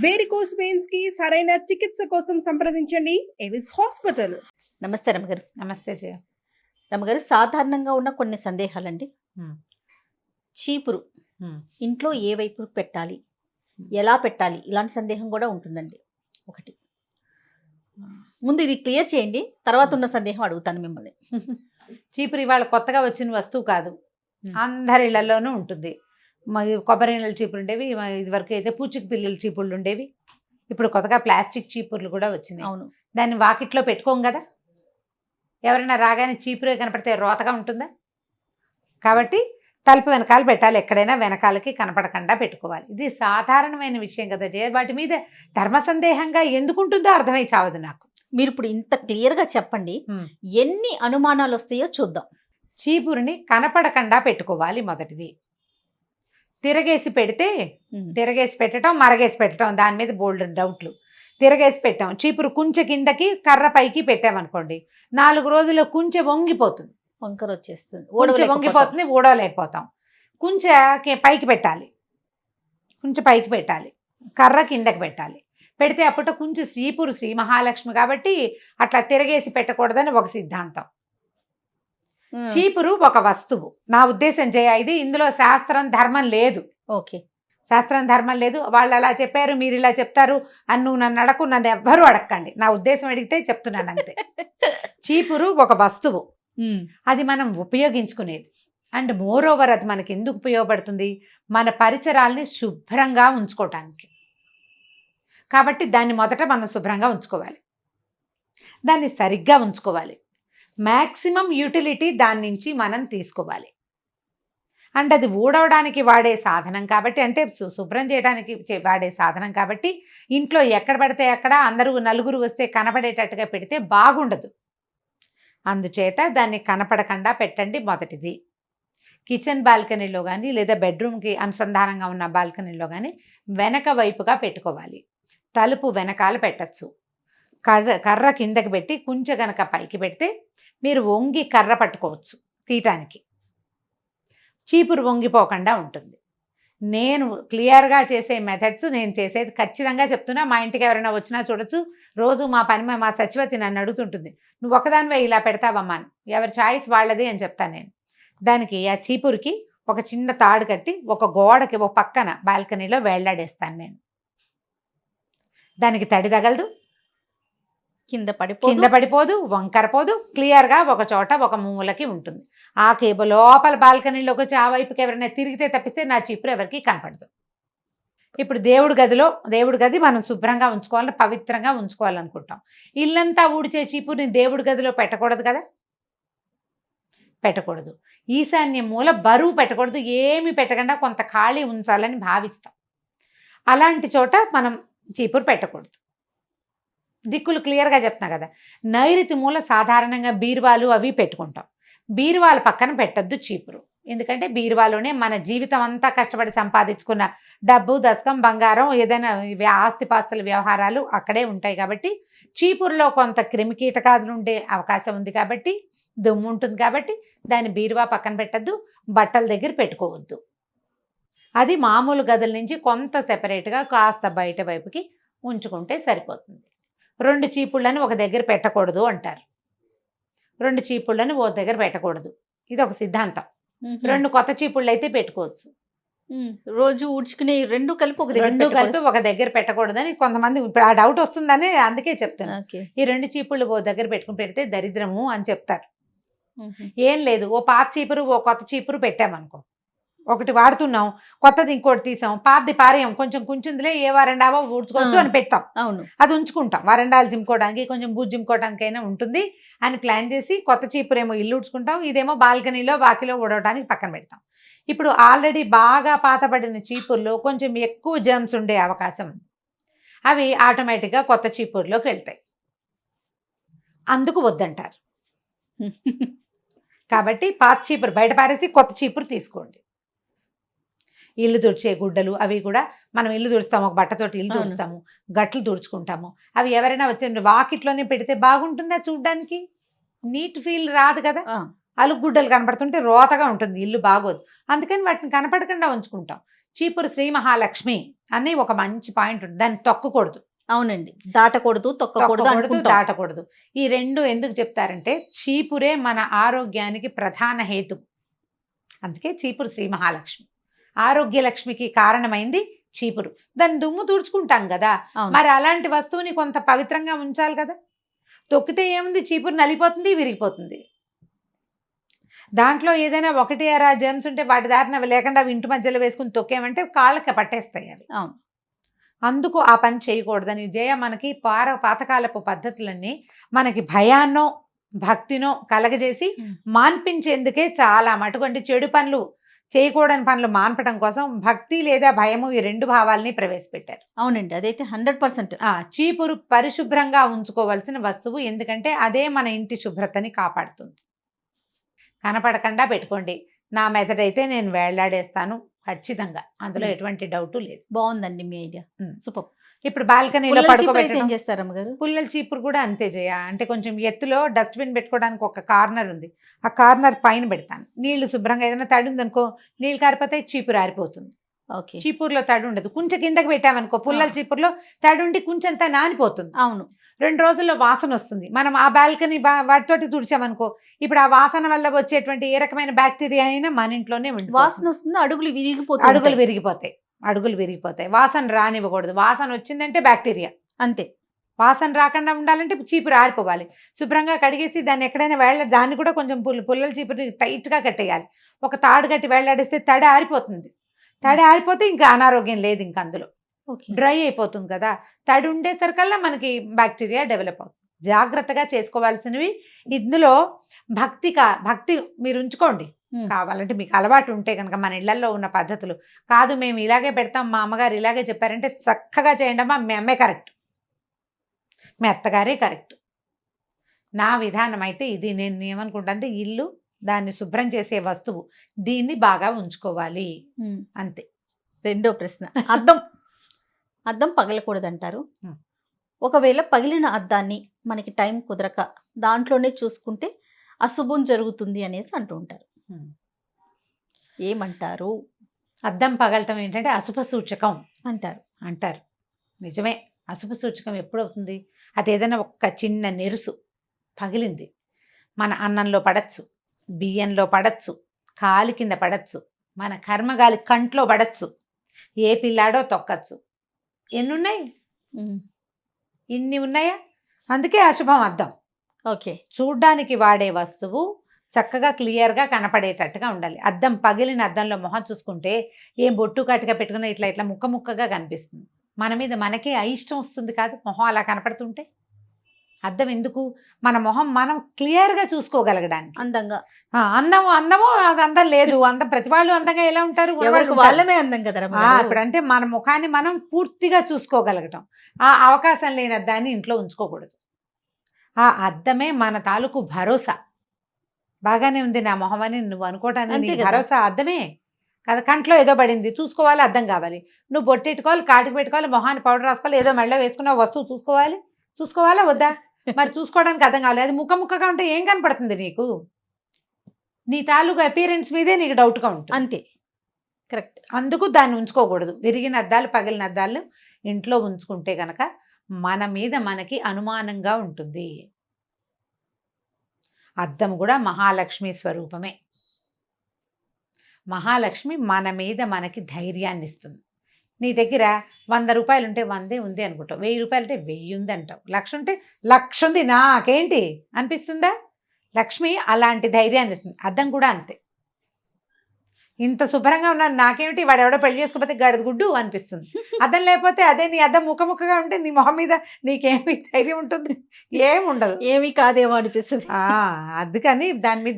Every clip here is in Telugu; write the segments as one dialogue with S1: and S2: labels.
S1: వేరికోస్ వెయిన్స్ కి సరైన చికిత్స కోసం సంప్రదించండి ఎవిస్ హాస్పిటల్.
S2: నమస్తే రమగారు.
S3: నమస్తే జయ.
S2: రమగారు, సాధారణంగా ఉన్న కొన్ని సందేహాలండి. చీపురు ఇంట్లో ఏ వైపు పెట్టాలి, ఎలా పెట్టాలి, ఇలాంటి సందేహం కూడా ఉంటుందండి. ఒకటి ముందు ఇది క్లియర్ చేయండి, తర్వాత ఉన్న సందేహం అడుగుతాను మిమ్మల్ని.
S3: చీపురు ఇవాళ కొత్తగా వచ్చిన వస్తువు కాదు, అందరి ఇళ్లలోనూ ఉంటుంది. కొబ్బరి నీళ్ళ చీపురు ఉండేవి, ఇదివరకు అయితే పూచిక పిల్లల చీపుర్లు ఉండేవి. ఇప్పుడు కొత్తగా ప్లాస్టిక్ చీపుర్లు కూడా వచ్చినాయి.
S2: అవును.
S3: దాన్ని వాకిట్లో పెట్టుకోం కదా, ఎవరైనా రాగానే చీపురే కనపడితే రోతగా ఉంటుందా? కాబట్టి తలుపు వెనకాల పెట్టాలి, ఎక్కడైనా వెనకాలకి కనపడకుండా పెట్టుకోవాలి. ఇది సాధారణమైన విషయం కదా జయ. వాటి మీద ధర్మ సందేహంగా ఎందుకుంటుందో అర్థమై చావదు నాకు.
S2: మీరు ఇప్పుడు ఇంత క్లియర్గా చెప్పండి, ఎన్ని అనుమానాలు వస్తాయో చూద్దాం.
S3: చీపురుని కనపడకుండా పెట్టుకోవాలి. మొదటిది, తిరగేసి పెడితే, తిరగేసి పెట్టడం మరగేసి పెట్టడం, దాని మీద బోల్డ్ డౌట్లు. తిరగేసి పెట్టాం, చీపురు కుంచె కిందకి కర్ర పైకి పెట్టామనుకోండి, 4 రోజుల్లో కుంచె వంగిపోతుంది,
S2: వంకర వచ్చేస్తుంది,
S3: కుంచె వంగిపోతుంది, ఊడవలేకపోతాం. కుంచె పైకి పెట్టాలి, కుంచె పైకి పెట్టాలి, కర్ర కిందకి పెట్టాలి. పెడితే అప్పట్లో కుంచె చీపురు శ్రీ మహాలక్ష్మి కాబట్టి అట్లా తిరగేసి పెట్టకూడదని ఒక సిద్ధాంతం. చీపురు ఒక వస్తువు, నా ఉద్దేశం జయ. ఇది ఇందులో శాస్త్రం ధర్మం లేదు.
S2: ఓకే,
S3: శాస్త్రం ధర్మం లేదు. వాళ్ళు అలా చెప్పారు, మీరు ఇలా చెప్తారు అని నువ్వు నన్ను అడగకు, నన్ను ఎవ్వరూ అడగండి. నా ఉద్దేశం అడిగితే చెప్తున్నాను అంతే. చీపురు ఒక వస్తువు, అది మనం ఉపయోగించుకునేది. అండ్ మోర్ ఓవర్ అది మనకి ఎందుకు ఉపయోగపడుతుంది, మన పరిసరాల్ని శుభ్రంగా ఉంచుకోవటానికి. కాబట్టి దాన్ని మొదట మనం శుభ్రంగా ఉంచుకోవాలి, దాన్ని సరిగ్గా ఉంచుకోవాలి. మ్యాక్సిమం యూటిలిటీ దాని నుంచి మనం తీసుకోవాలి. అండ్ అది ఊడవడానికి వాడే సాధనం కాబట్టి, అంటే శుభ్రం చేయడానికి వాడే సాధనం కాబట్టి, ఇంట్లో ఎక్కడ పడితే అక్కడ అందరూ నలుగురు వస్తే కనపడేటట్టుగా పెడితే బాగుండదు. అందుచేత దాన్ని కనపడకుండా పెట్టండి మొదటిది. కిచెన్ బాల్కనీలో కానీ లేదా బెడ్రూమ్కి అనుసంధానంగా ఉన్న బాల్కనీలో కానీ వెనక వైపుగా పెట్టుకోవాలి. తలుపు వెనకాల పెట్టచ్చు. కర్ర కిందకి పెట్టి కుంచె గనక పైకి పెడితే మీరు వంగి కర్ర పట్టుకోవచ్చు తీయటానికి, చీపురు వంగిపోకుండా ఉంటుంది. నేను క్లియర్గా చేసే మెథడ్స్, నేను చేసేది ఖచ్చితంగా చెప్తున్నా. మా ఇంటికి ఎవరైనా వచ్చినా చూడొచ్చు. రోజు మా సచివతి నన్ను అడుగుతుంటుంది, నువ్వు ఒకదానివే ఇలా పెడతావమ్మా అని. ఎవరి చాయిస్ వాళ్ళది అని చెప్తాను నేను. దానికి ఆ చీపురికి ఒక చిన్న తాడు కట్టి ఒక గోడకి ఒక పక్కన బాల్కనీలో వేళ్లాడేస్తాను నేను. దానికి తడి తగలదు,
S2: కింద
S3: పడిపోదు, వంకరపోదు. క్లియర్గా ఒక చోట ఒక మూలకి ఉంటుంది. ఆ కేబుల్ లోపల బాల్కనీలోకి వచ్చి ఆ వైపుకి ఎవరైనా తిరిగితే తప్పిస్తే నా చీపురు ఎవరికి కనపడదు. ఇప్పుడు దేవుడి గది మనం శుభ్రంగా ఉంచుకోవాలని, పవిత్రంగా ఉంచుకోవాలనుకుంటాం. ఇల్లంతా ఊడ్చే చీపురుని దేవుడి గదిలో పెట్టకూడదు కదా, పెట్టకూడదు. ఈశాన్య మూల బరువు పెట్టకూడదు, ఏమి పెట్టకుండా కొంత ఖాళీ ఉంచాలని భావిస్తాం. అలాంటి చోట మనం చీపురు పెట్టకూడదు. దిక్కులు క్లియర్గా చెప్తున్నా కదా. నైరుతి మూల సాధారణంగా బీరువాలు అవి పెట్టుకుంటాం. బీరువాల పక్కన పెట్టద్దు చీపురు. ఎందుకంటే బీరువాలోనే మన జీవితం అంతా కష్టపడి సంపాదించుకున్న డబ్బు, దశకం, బంగారం, ఏదైనా ఆస్తిపాస్తుల వ్యవహారాలు అక్కడే ఉంటాయి. కాబట్టి చీపురులో కొంత క్రిమికీటకాదులు ఉండే అవకాశం ఉంది కాబట్టి, దుమ్ము ఉంటుంది కాబట్టి దాన్ని బీరువా పక్కన పెట్టద్దు, బట్టల దగ్గర పెట్టుకోవద్దు. అది మామూలు గదుల నుంచి కొంత సెపరేట్గా కాస్త బయట వైపుకి ఉంచుకుంటే సరిపోతుంది. 2 చీపుళ్ళని ఒక దగ్గర పెట్టకూడదు అంటారు. 2 చీపుళ్ళని ఓ దగ్గర పెట్టకూడదు, ఇది ఒక సిద్ధాంతం. 2 కొత్త చీపుళ్ళు అయితే పెట్టుకోవచ్చు.
S2: రోజు ఊడ్చుకునే 2 కలిపి
S3: ఒక దగ్గర పెట్టకూడదని కొంతమంది, ఇప్పుడు ఆ డౌట్ వస్తుందని అందుకే చెప్తాను. ఈ 2 చీపుళ్ళు ఓ దగ్గర పెట్టుకుని పెడితే దరిద్రము అని చెప్తారు. ఏం లేదు, ఓ పాత చీపురు ఓ కొత్త చీపురు పెట్టామనుకో, ఒకటి వాడుతున్నాం, కొత్తది ఇంకోటి తీసాం, పాతది పారేయం, కొంచెం కుంచుందిలే ఏ వరండావో ఊడ్చుకోవచ్చు అని పెడతాం.
S2: అవును,
S3: అది ఉంచుకుంటాం, వరండాలు జిమ్కోవడానికి, కొంచెం బూజు జిమ్కోవడానికైనా ఉంటుంది అని ప్లాన్ చేసి కొత్త చీపురేమో ఇల్లు ఊడ్చుకుంటాం, ఇదేమో బాల్కనీలో వాకిలో ఊడవడానికి పక్కన పెడతాం. ఇప్పుడు ఆల్రెడీ బాగా పాతబడిన చీపుర్లో కొంచెం ఎక్కువ జర్మ్స్ ఉండే అవకాశం ఉంది. అవి ఆటోమేటిక్గా కొత్త చీపుర్లోకి వెళ్తాయి, అందుకు వద్దంటారు. కాబట్టి పాత చీపురు బయట పారేసి కొత్త చీపురు తీసుకోండి. ఇల్లు తుడిచే గుడ్డలు అవి కూడా మనం ఇల్లు తుడుస్తాము, ఒక బట్టతోటి ఇల్లు తుడుస్తాము, గట్లు తుడుచుకుంటాము. అవి ఎవరైనా వచ్చే వాకిట్లోనే పెడితే బాగుంటుందా చూడ్డానికి? నీట్ ఫీల్ రాదు కదా. అలుగు గుడ్డలు కనపడుతుంటే రోతగా ఉంటుంది, ఇల్లు బాగోదు. అందుకని వాటిని కనపడకుండా ఉంచుకుంటాం. చీపురు శ్రీ మహాలక్ష్మి అని ఒక మంచి పాయింట్ ఉంది, దాన్ని తొక్కకూడదు,
S2: అవునండి, దాటకూడదు, తొక్కకూడదు, అనుకుంటాం.
S3: దాటకూడదు. ఈ రెండు ఎందుకు చెప్తారంటే చీపురే మన ఆరోగ్యానికి ప్రధాన హేతు, అందుకే చీపురు శ్రీ మహాలక్ష్మి. ఆరోగ్య లక్ష్మికి కారణమైంది చీపురు. దాన్ని దుమ్ము తుడుచుకుంటాం కదా,
S2: అవును.
S3: మరి అలాంటి వస్తువుని కొంత పవిత్రంగా ఉంచాలి కదా. తొక్కితే ఏముంది, చీపురు నలిపోతుంది, విరిగిపోతుంది. దాంట్లో ఏదైనా ఒకటి అరా జెమ్స్ ఉంటే వాటి దారిన లేకుండా అవి ఇంటి మధ్యలో వేసుకుని తొక్కేమంటే కాళ్ళకి పట్టేస్తాయి అవి.
S2: అవును.
S3: అందుకు ఆ పని చేయకూడదని జయ మనకి పాతకాలపు పద్ధతులన్నీ మనకి భయాన్నో భక్తినో కలగజేసి మాన్పించేందుకే చాలా మటుకు, అంటే చెడు పనులు చేయకూడని పనులు మాన్పడం కోసం భక్తి లేదా భయము ఈ రెండు భావాల్ని ప్రవేశపెట్టారు.
S2: అవునండి, అదైతే 100%.
S3: చీపురు పరిశుభ్రంగా ఉంచుకోవాల్సిన వస్తువు, ఎందుకంటే అదే మన ఇంటి శుభ్రతని కాపాడుతుంది. కనపడకుండా పెట్టుకోండి. నా మెథడ్ అయితే నేను వేళ్లాడేస్తాను ఖచ్చితంగా, అందులో ఎటువంటి డౌట్ లేదు.
S2: బాగుందండి మీ ఐడియా, సూపర్.
S3: ఇప్పుడు బాల్కనీలో పడుకోబెట్టడం.
S2: ఏం చేస్తారు అమ్మగారు?
S3: పుల్లల చీపురు కూడా అంతే చేయ, అంటే కొంచెం ఎత్తులో డస్ట్బిన్ పెట్టుకోవడానికి ఒక కార్నర్ ఉంది, ఆ కార్నర్ పైన పెడతాను. నీళ్లు శుభ్రంగా ఏదైనా తడి ఉందనుకో, నీళ్ళు కారిపోతే చీపురు ఆరిపోతుంది.
S2: ఓకే.
S3: చీపురులో తడి ఉండదు. కొంచెం కిందకి పెట్టామనుకో, పుల్లల చీపురులో తడి ఉండి కొంచెంతా నానిపోతుంది.
S2: అవును.
S3: 2 రోజుల్లో వాసన వస్తుంది. మనం ఆ బాల్కనీ వాటితోటి తుడిచామనుకో, ఇప్పుడు ఆ వాసన వల్ల వచ్చేటువంటి ఏ రకమైన బ్యాక్టీరియా అయినా మన ఇంట్లోనే ఉంటుంది.
S2: వాసన వస్తుంది, అడుగులు విరిగిపోతాయి.
S3: అడుగులు విరిగిపోతాయి. వాసన రానివ్వకూడదు. వాసన వచ్చిందంటే బ్యాక్టీరియా,
S2: అంతే.
S3: వాసన రాకుండా ఉండాలంటే చీపురు ఆరిపోవాలి. శుభ్రంగా కడిగేసి దాన్ని ఎక్కడైనా దాన్ని కూడా కొంచెం పుల్లల చీపురు టైట్గా కట్టేయాలి. ఒక తాడు కట్టి వేళ్లాడేస్తే తడి ఆరిపోతుంది. తడి ఆరిపోతే ఇంకా అనారోగ్యం లేదు, ఇంకా అందులో డ్రై అయిపోతుంది కదా. తడి ఉండేసరికల్లా మనకి బ్యాక్టీరియా డెవలప్ అవుతుంది. జాగ్రత్తగా చేసుకోవాల్సినవి ఇందులో భక్తి మీరు ఉంచుకోండి. కావాలంటే మీకు అలవాటు ఉంటే కనుక మన ఇళ్లలో ఉన్న పద్ధతులు కాదు, మేము ఇలాగే పెడతాం, మా అమ్మగారు ఇలాగే చెప్పారంటే చక్కగా చేయండి అమ్మా, మీ అమ్మే కరెక్ట్, మీ అత్తగారే కరెక్ట్. నా విధానం అయితే ఇది. నేను ఏమనుకుంటా అంటే ఇల్లు, దాన్ని శుభ్రం చేసే వస్తువు, దీన్ని బాగా ఉంచుకోవాలి, అంతే.
S2: రెండో ప్రశ్న, అద్దం పగలకూడదంటారు. ఒకవేళ పగిలిన అద్దాన్ని మనకి టైం కుదరక దాంట్లోనే చూసుకుంటే అశుభం జరుగుతుంది అనేసి అంటూ ఉంటారు, ఏమంటారు?
S3: అద్దం పగలటం ఏంటంటే అశుభ సూచకం అంటారు. నిజమే, అశుభ సూచకం ఎప్పుడవుతుంది? అది ఏదైనా ఒక్క చిన్న నెరుసు పగిలింది, మన అన్నంలో పడచ్చు, బియ్యంలో పడచ్చు, కాలి కింద పడచ్చు, మన కర్మగాలి కంట్లో పడచ్చు, ఏ పిల్లాడో తొక్కచ్చు. ఎన్నున్నాయి? ఇన్ని ఉన్నాయా? అందుకే అశుభం అద్దం.
S2: ఓకే.
S3: చూడ్డానికి వాడే వస్తువు చక్కగా క్లియర్గా కనపడేటట్టుగా ఉండాలి. అద్దం పగిలిన అద్దంలో మొహం చూసుకుంటే ఏం బొట్టు కట్టుగా పెట్టుకున్న ఇట్లా ముక్కగా కనిపిస్తుంది. మన మీద మనకే అయిష్టం వస్తుంది కాదు, మొహం అలా కనపడుతుంటే. అద్దం ఎందుకు? మన మొహం మనం క్లియర్గా చూసుకోగలగడానికి.
S2: అందంగా.
S3: అందమో అది అందం లేదు. ప్రతి వాళ్ళు అందంగా ఎలా ఉంటారు?
S2: వాళ్ళమే అందం కదా.
S3: ఇప్పుడు అంటే మన ముఖాన్ని మనం పూర్తిగా చూసుకోగలగటం, ఆ అవకాశం లేని అద్దాన్ని ఇంట్లో ఉంచుకోకూడదు. ఆ అద్దమే మన తాలూకు భరోసా. బాగానే ఉంది నా మొహం అని నువ్వు అనుకోవటానికి భరోసా అద్దమే కదా. కంట్లో ఏదో పడింది, చూసుకోవాలి, అద్దం కావాలి. నువ్వు బొట్టెట్టుకోవాలి, కాటికి పెట్టుకోవాలి, మొహాన్ని పౌడర్ రాసుకోవాలి, ఏదో మెళ్ళ వేసుకున్న వస్తువు చూసుకోవాలా వద్దా? మరి చూసుకోవడానికి అర్థం కావాలి. అది ముక్కగా ఉంటే ఏం కనపడుతుంది నీకు? నీ తాలూకు అపియరెన్స్ మీదే నీకు డౌట్గా ఉంటుంది.
S2: అంతే, కరెక్ట్.
S3: అందుకు దాన్ని ఉంచుకోకూడదు. విరిగిన అద్దాలు, పగిలిన అద్దాలు ఇంట్లో ఉంచుకుంటే కనుక మన మీద మనకి అనుమానంగా ఉంటుంది. అద్దం కూడా మహాలక్ష్మి స్వరూపమే. మహాలక్ష్మి మన మీద మనకి ధైర్యాన్ని ఇస్తుంది. నీ దగ్గర 100 రూపాయలు ఉంటే 100 ఉంది అనుకుంటావు, 1000 రూపాయలు ఉంటే 1000 ఉంది అంటావు, 1,00,000 ఉంటే 1,00,000 ఉంది నాకేంటి అనిపిస్తుందా? లక్ష్మి అలాంటి ధైర్యాన్ని ఇస్తుంది. అద్దం కూడా అంతే. ఇంత శుభ్రంగా ఉన్నాను నాకేమిటి, వాడు ఎవడో పెళ్లి చేసుకోకపోతే గడద గుడ్డు అనిపిస్తుంది. అద్దం లేకపోతే అదే నీ అద్దం ముక్కగా ఉంటే నీ మొహం మీద నీకేమి ధైర్యం ఉంటుంది? ఏముండదు,
S2: ఏమీ కాదేమో అనిపిస్తుంది.
S3: అందుకని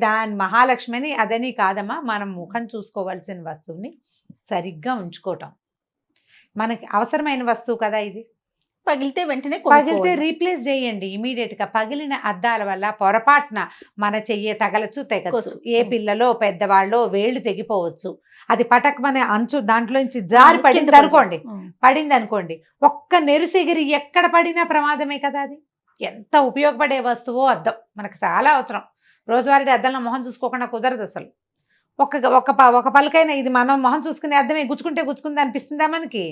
S3: దాని మహాలక్ష్మిని అదని కాదమ్మా, మనం ముఖం చూసుకోవాల్సిన వస్తువుని సరిగ్గా ఉంచుకోవటం. మనకి అవసరమైన వస్తువు కదా ఇది. పగిలితే రీప్లేస్ చేయండి ఇమీడియట్గా. పగిలిన అద్దాల వల్ల పొరపాటున మన చెయ్యి తగలచ్చు, తెగచ్చు. ఏ పిల్లలో పెద్దవాళ్ళో వేళ్ళు తెగిపోవచ్చు. అది పటకమనే అంచు దాంట్లోంచి జారి పడింది అనుకోండి, ఒక్క నెరుసెగిరి ఎక్కడ పడినా ప్రమాదమే కదా. అది ఎంత ఉపయోగపడే వస్తువో అద్దం, మనకు చాలా అవసరం. రోజువారీ అద్దంలో మొహం చూసుకోకుండా కుదరదు అసలు. ఒక పలకైనా ఇది మనం మొహం చూసుకునే అర్థమే గుచ్చుకుంది అనిపిస్తుందా మనకి?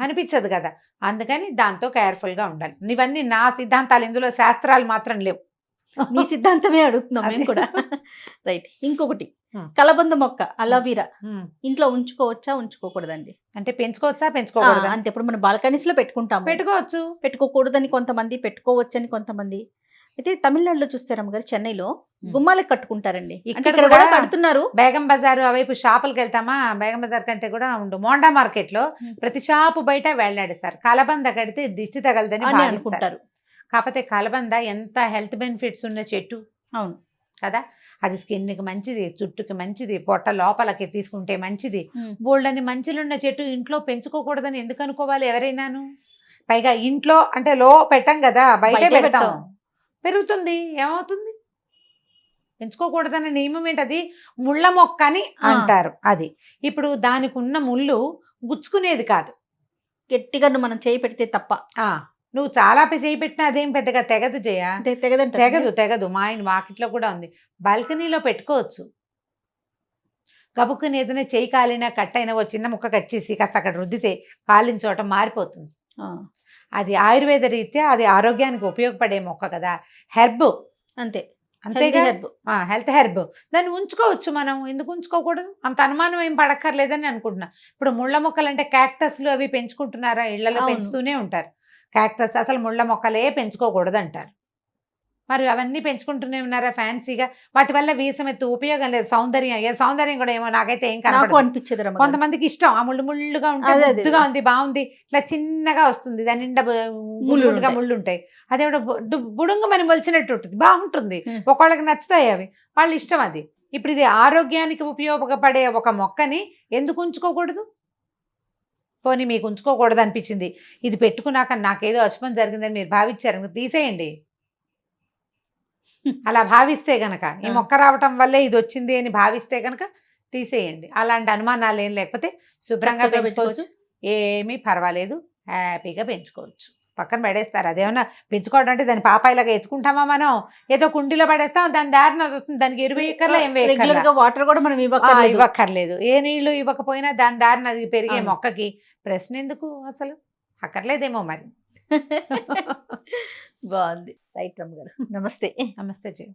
S3: అనిపించదు కదా. అందుకని దాంతో కేర్ఫుల్గా ఉండాలి. ఇవన్నీ నా సిద్ధాంతాలు, ఇందులో శాస్త్రాలు మాత్రం లేవు.
S2: మీ సిద్ధాంతమే అడుగుతున్నాం మేము కూడా. రైట్. ఇంకొకటి, కలబంద మొక్క అలోవీరా ఇంట్లో ఉంచుకోవచ్చా ఉంచుకోకూడదండి?
S3: అంటే పెంచుకోవచ్చా పెంచుకోకూడదా?
S2: అంతే. ఇప్పుడు మనం బాల్కనీస్ లో పెట్టుకుంటాం,
S3: పెట్టుకోవచ్చు,
S2: పెట్టుకోకూడదని కొంతమంది, పెట్టుకోవచ్చని కొంతమంది. అయితే తమిళనాడులో చూస్తే రమ్మగారు, చెన్నైలో గుమ్మాలకు కట్టుకుంటారండి.
S3: ఇక్కడ
S2: ఇక్కడ కూడా కడుతున్నారు.
S3: బేగం బజారు అవైపు షాపులకి వెళ్తామా, బేగం బజార్ కంటే కూడా మోండా మార్కెట్ లో ప్రతి షాపు బయట వేలాడేస్తారు. కలబంద కడితే దిష్టి తగలదని అనుకుంటారు. కాకపోతే కలబంద ఎంత హెల్త్ బెనిఫిట్స్ ఉన్న చెట్టు.
S2: అవును
S3: కదా. అది స్కిన్కి మంచిది, జుట్టుకి మంచిది, పొట్ట లోపలకి తీసుకుంటే మంచిది. బోల్డని మంచిలున్న చెట్టు ఇంట్లో పెంచుకోకూడదని ఎందుకు అనుకోవాలి ఎవరైనాను? పైగా ఇంట్లో అంటే పెట్టాం కదా, బయట పెడతాం, పెరుగుతుంది, ఏమవుతుంది? పెంచుకోకూడదనే నియమం ఏంటది? ముళ్ళ మొక్క అని అంటారు. అది ఇప్పుడు దానికి ఉన్న ముళ్ళు గుచ్చుకునేది కాదు,
S2: గట్టిగా మనం చేయి పెడితే తప్ప.
S3: నువ్వు చాలా చేయి పెట్టినా అదేం పెద్దగా తెగదు జయ, తెగదు. మా వాకిట్లో కూడా ఉంది, బాల్కనీలో పెట్టుకోవచ్చు. గబుక్కుని ఏదైనా చేయి కాలినా కట్ అయినా ఓ చిన్న ముక్క కట్ చేసి కాస్త అక్కడ రుద్దితే కాలిన చోట మారిపోతుంది. అది ఆయుర్వేద రీత్యా అది ఆరోగ్యానికి ఉపయోగపడే మొక్క కదా, హెర్బ్. అంతేగా, హెల్త్ హెర్బ్. దాన్ని ఉంచుకోవచ్చు మనం, ఎందుకు ఉంచుకోకూడదు? అంత అనుమానం ఏం పడక్కర్లేదని అనుకుంటున్నా. ఇప్పుడు ముళ్ళ మొక్కలు అంటే క్యాక్టస్లు అవి పెంచుకుంటున్నారా? ఇళ్లలో పెంచుతూనే ఉంటారు క్యాక్టస్. అసలు ముళ్ళ మొక్కలే పెంచుకోకూడదు అంటారు. మరి అవన్నీ పెంచుకుంటూనే ఉన్నారా ఫ్యాన్సీగా? వాటి వల్ల వీసమెత్తు ఉపయోగం లేదు. సౌందర్యం కూడా ఏమో నాకైతే ఏం
S2: కనిపించదు.
S3: కొంతమందికి ఇష్టం, ఆ ముళ్ళుగా ఉంటుంది, ముద్దుగా ఉంది, బాగుంది, ఇట్లా చిన్నగా వస్తుంది, దాని నిండా ముళ్ళు ఉంటాయి. అదే బుడుంగు మనం మొలిచినట్టు ఉంటుంది, బాగుంటుంది. ఒకళ్ళకి నచ్చుతాయి అవి, వాళ్ళ ఇష్టం అది. ఇప్పుడు ఇది ఆరోగ్యానికి ఉపయోగపడే ఒక మొక్కని ఎందుకు ఉంచుకోకూడదు? పోనీ మీకు ఉంచుకోకూడదు అనిపించింది, ఇది పెట్టుకున్నాక నాకేదో అశుభం జరిగిందని మీరు భావించారు, తీసేయండి. అలా భావిస్తే గనక, ఈ మొక్క రావటం వల్లే ఇది వచ్చింది అని భావిస్తే గనక తీసేయండి. అలాంటి అనుమానాలు ఏం లేకపోతే శుభ్రంగా పెంచుకోవచ్చు, ఏమీ పర్వాలేదు, హ్యాపీగా పెంచుకోవచ్చు. పక్కన పడేస్తారు. అదేమన్నా పెంచుకోవడం అంటే దాని పాపాయిలాగా ఎత్తుకుంటామా మనం? ఏదో కుండీలో పడేస్తాం, దాని దారిన వస్తుంది, దానికి ఎరువు ఎక్కర్లా, ఏం వేయక్కర్లా,
S2: వాటర్ కూడా మనం
S3: ఇవ్వక్కర్లేదు. ఏ నీళ్లు ఇవ్వకపోయినా దాని దారిన అది పెరిగే మొక్కకి ప్రశ్న ఎందుకు? అసలు అక్కర్లేదేమో మరి.
S2: బాగుంది. రైట్ రమ్మ గారు, నమస్తే.
S3: నమస్తే జయ.